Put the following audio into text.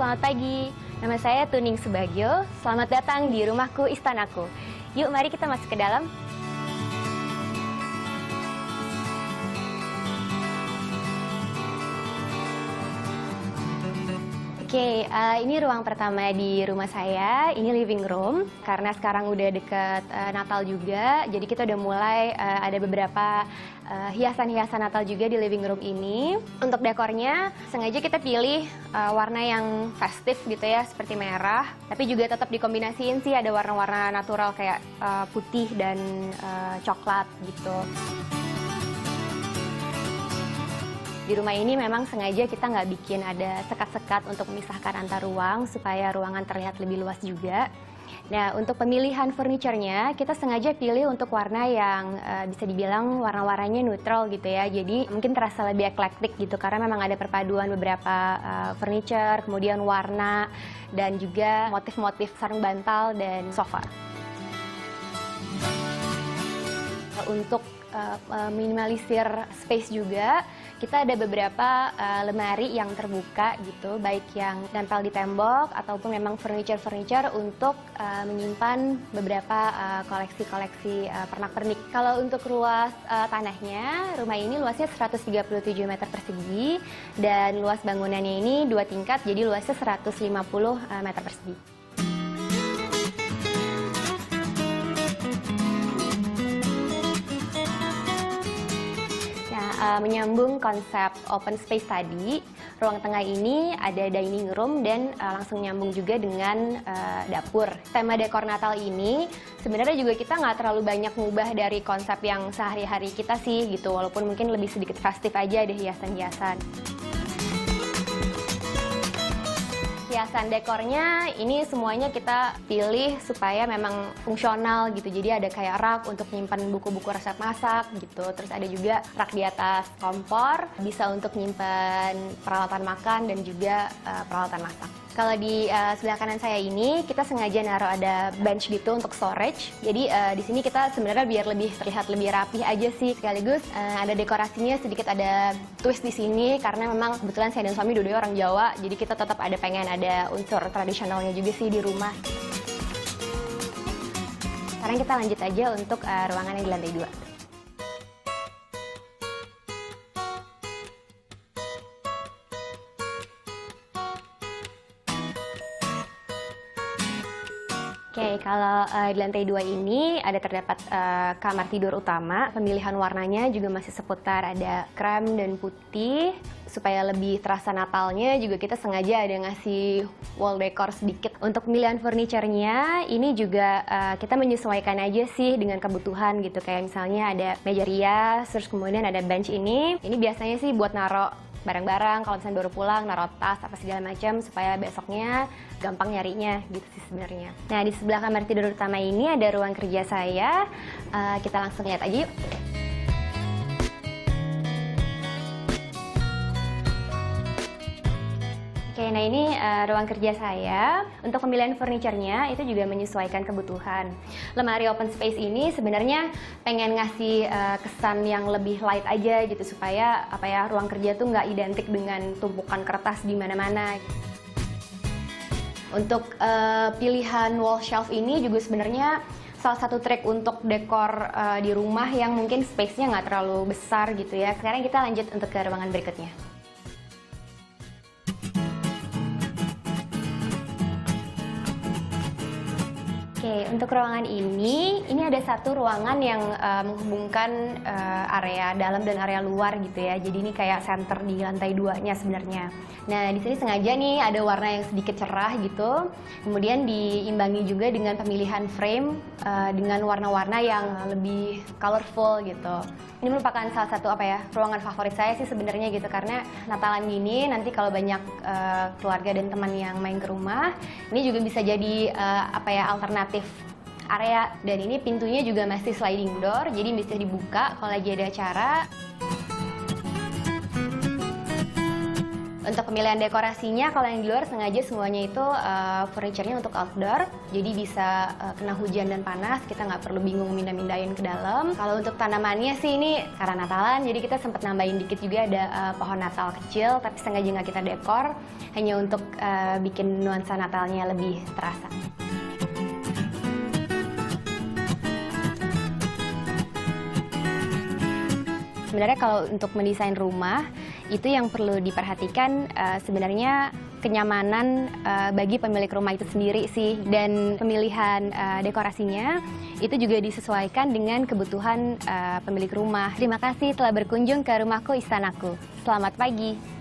selamat pagi. Nama saya Tuning Subagio. Selamat datang di rumahku, istanaku. Yuk, mari kita masuk ke dalam. Oke, ini ruang pertama di rumah saya. Ini living room. Karena sekarang udah deket Natal juga, jadi kita udah mulai ada beberapa hiasan-hiasan Natal juga di living room ini. Untuk dekornya, sengaja kita pilih warna yang festif gitu ya, seperti merah. Tapi juga tetap dikombinasiin sih, ada warna-warna natural kayak putih dan coklat gitu. Di rumah ini memang sengaja kita nggak bikin ada sekat-sekat untuk memisahkan antar ruang supaya ruangan terlihat lebih luas juga. Nah, untuk pemilihan furniturnya kita sengaja pilih untuk warna yang bisa dibilang warna-warnanya neutral gitu ya. Jadi mungkin terasa lebih eklektik gitu karena memang ada perpaduan beberapa furniture, kemudian warna dan juga motif-motif sarung bantal dan sofa. Untuk minimalisir space juga, kita ada beberapa lemari yang terbuka gitu, baik yang nempel di tembok ataupun memang furniture-furniture untuk menyimpan beberapa koleksi-koleksi pernak-pernik. Kalau untuk luas tanahnya, rumah ini luasnya 137 meter persegi dan luas bangunannya ini 2 tingkat, jadi luasnya 150 meter persegi. Menyambung konsep open space tadi, ruang tengah ini ada dining room dan langsung nyambung juga dengan dapur. Tema dekor Natal ini sebenarnya juga kita nggak terlalu banyak ngubah dari konsep yang sehari-hari kita sih gitu, walaupun mungkin lebih sedikit festif aja ada hiasan-hiasan. Hiasan dekornya ini semuanya kita pilih supaya memang fungsional gitu. Jadi ada kayak rak untuk nyimpan buku-buku resep masak gitu. Terus ada juga rak di atas kompor, bisa untuk nyimpan peralatan makan dan juga peralatan masak. Kalau di sebelah kanan saya ini kita sengaja naruh ada bench gitu untuk storage. Jadi di sini kita sebenarnya biar lebih terlihat lebih rapih aja sih. Sekaligus ada dekorasinya sedikit ada twist di sini karena memang kebetulan saya dan suami dua-duanya orang Jawa. Jadi kita tetap ada pengen ada unsur tradisionalnya juga sih di rumah. Sekarang kita lanjut aja untuk ruangan yang di lantai 2. Oke, kalau di lantai 2 ini ada terdapat kamar tidur utama. Pemilihan warnanya juga masih seputar ada krem dan putih. Supaya lebih terasa Natalnya juga kita sengaja ada ngasih wall decor sedikit. Untuk pemilihan furniturnya ini juga kita menyesuaikan aja sih dengan kebutuhan gitu. Kayak misalnya ada meja rias, terus kemudian ada bench ini. Ini biasanya sih buat naruh barang-barang, kalau misalnya baru pulang, naruh tas, apa segala macam, supaya besoknya gampang nyarinya gitu sih sebenarnya. Nah, di sebelah kamar tidur utama ini ada ruang kerja saya. Kita langsung lihat aja yuk. Oke, nah ini ruang kerja saya. Untuk pemilihan furniturnya itu juga menyesuaikan kebutuhan. Lemari open space ini sebenarnya pengen ngasih kesan yang lebih light aja gitu supaya ruang kerja tuh nggak identik dengan tumpukan kertas di mana-mana. Untuk pilihan wall shelf ini juga sebenarnya salah satu trik untuk dekor di rumah yang mungkin space-nya nggak terlalu besar gitu ya. Sekarang kita lanjut untuk ke ruangan berikutnya. Oke, untuk ruangan ini ada satu ruangan yang menghubungkan area dalam dan area luar gitu ya. Jadi ini kayak center di lantai 2-nya sebenarnya. Nah, di sini sengaja nih ada warna yang sedikit cerah gitu. Kemudian diimbangi juga dengan pemilihan frame dengan warna-warna yang lebih colorful gitu. Ini merupakan salah satu ruangan favorit saya sih sebenarnya gitu karena Natalan gini nanti kalau banyak keluarga dan teman yang main ke rumah, ini juga bisa jadi alternatif area. Dan ini pintunya juga masih sliding door, jadi bisa dibuka kalau lagi ada acara. Untuk pemilihan dekorasinya, kalau yang di luar sengaja semuanya itu furniture-nya untuk outdoor, jadi bisa kena hujan dan panas, kita nggak perlu bingung mindah-mindahin ke dalam. Kalau untuk tanamannya sih ini karena Natalan, jadi kita sempat nambahin dikit juga ada pohon Natal kecil, tapi sengaja nggak kita dekor, hanya untuk bikin nuansa Natalnya lebih terasa. Sebenarnya kalau untuk mendesain rumah, itu yang perlu diperhatikan sebenarnya kenyamanan bagi pemilik rumah itu sendiri sih. Dan pemilihan dekorasinya itu juga disesuaikan dengan kebutuhan pemilik rumah. Terima kasih telah berkunjung ke rumahku istanaku. Selamat pagi.